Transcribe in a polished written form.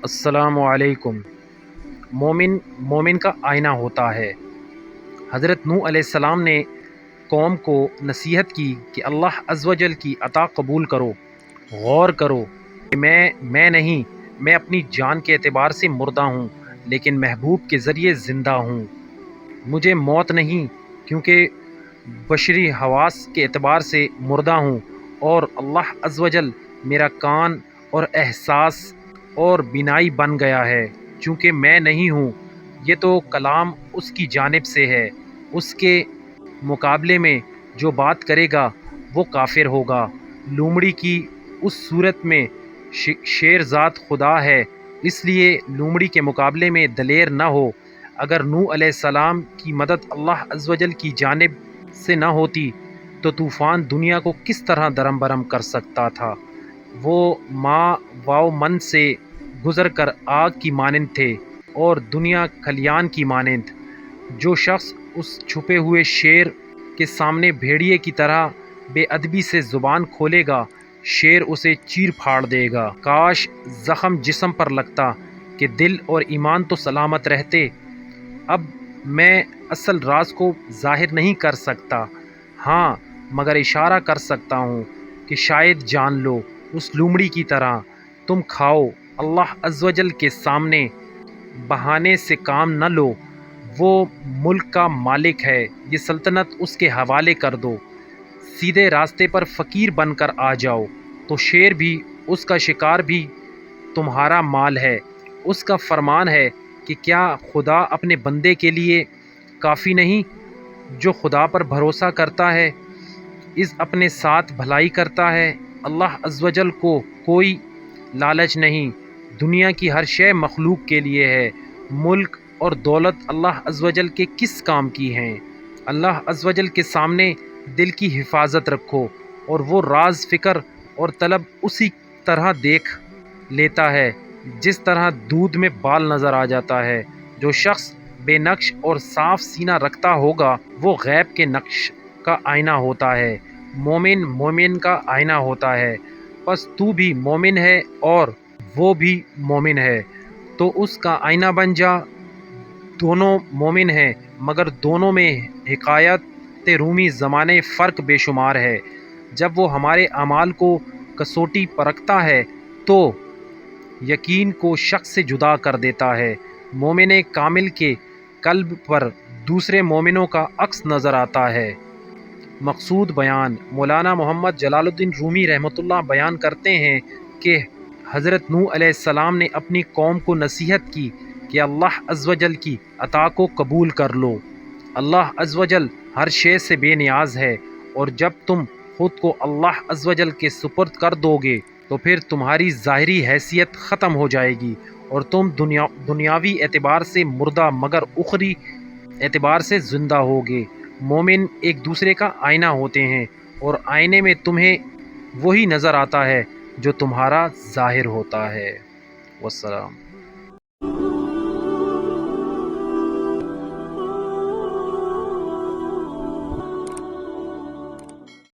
السلام علیکم۔ مومن مومن کا آئینہ ہوتا ہے۔ حضرت نوح علیہ السلام نے قوم کو نصیحت کی کہ اللہ عز و جل کی عطا قبول کرو، غور کرو کہ میں اپنی جان کے اعتبار سے مردہ ہوں، لیکن محبوب کے ذریعے زندہ ہوں۔ مجھے موت نہیں، کیونکہ بشری حواس کے اعتبار سے مردہ ہوں، اور اللہ عز و جل میرا کان اور احساس اور بینائی بن گیا ہے، چونکہ میں نہیں ہوں۔ یہ تو کلام اس کی جانب سے ہے۔ اس کے مقابلے میں جو بات کرے گا وہ کافر ہوگا۔ لومڑی کی اس صورت میں شیر ذات خدا ہے، اس لیے لومڑی کے مقابلے میں دلیر نہ ہو۔ اگر نوح علیہ السلام کی مدد اللہ عز و جل کی جانب سے نہ ہوتی تو طوفان دنیا کو کس طرح درم برم کر سکتا تھا؟ وہ ماں و من سے گزر کر آگ کی مانند تھے اور دنیا کھلیان کی مانند۔ جو شخص اس چھپے ہوئے شیر کے سامنے بھیڑیے کی طرح بے ادبی سے زبان کھولے گا، شیر اسے چیر پھاڑ دے گا۔ کاش زخم جسم پر لگتا کہ دل اور ایمان تو سلامت رہتے۔ اب میں اصل راز کو ظاہر نہیں کر سکتا، ہاں مگر اشارہ کر سکتا ہوں کہ شاید جان لو۔ اس لومڑی کی طرح تم کھاؤ، اللہ عز و جل کے سامنے بہانے سے کام نہ لو۔ وہ ملک کا مالک ہے، یہ سلطنت اس کے حوالے کر دو۔ سیدھے راستے پر فقیر بن کر آ جاؤ، تو شیر بھی اس کا شکار بھی تمہارا مال ہے۔ اس کا فرمان ہے کہ کیا خدا اپنے بندے کے لیے کافی نہیں؟ جو خدا پر بھروسہ کرتا ہے، اس اپنے ساتھ بھلائی کرتا ہے۔ اللہ عز و جل کو کوئی لالچ نہیں، دنیا کی ہر شے مخلوق کے لیے ہے۔ ملک اور دولت اللہ عز و جل کے کس کام کی ہیں؟ اللہ عز و جل کے سامنے دل کی حفاظت رکھو، اور وہ راز فکر اور طلب اسی طرح دیکھ لیتا ہے جس طرح دودھ میں بال نظر آ جاتا ہے۔ جو شخص بے نقش اور صاف سینہ رکھتا ہوگا وہ غیب کے نقش کا آئینہ ہوتا ہے۔ مومن کا آئینہ ہوتا ہے۔ پس تو بھی مومن ہے اور وہ بھی مومن ہے، تو اس کا آئینہ بن جا۔ دونوں مومن ہیں، مگر دونوں میں حکایت رومی زمانے فرق بے شمار ہے۔ جب وہ ہمارے اعمال کو کسوٹی پرکھتا ہے تو یقین کو شک سے جدا کر دیتا ہے۔ مومن کامل کے قلب پر دوسرے مومنوں کا عکس نظر آتا ہے۔ مقصود بیان: مولانا محمد جلال الدین رومی رحمۃ اللہ بیان کرتے ہیں کہ حضرت نوح علیہ السلام نے اپنی قوم کو نصیحت کی کہ اللہ عز و جل کی عطا کو قبول کر لو۔ اللہ عز و جل ہر شے سے بے نیاز ہے، اور جب تم خود کو اللہ عز و جل کے سپرد کر دو گے تو پھر تمہاری ظاہری حیثیت ختم ہو جائے گی، اور تم دنیاوی اعتبار سے مردہ مگر اخری اعتبار سے زندہ ہوگے۔ مومن ایک دوسرے کا آئینہ ہوتے ہیں، اور آئینے میں تمہیں وہی نظر آتا ہے جو تمہارا ظاہر ہوتا ہے۔ والسلام۔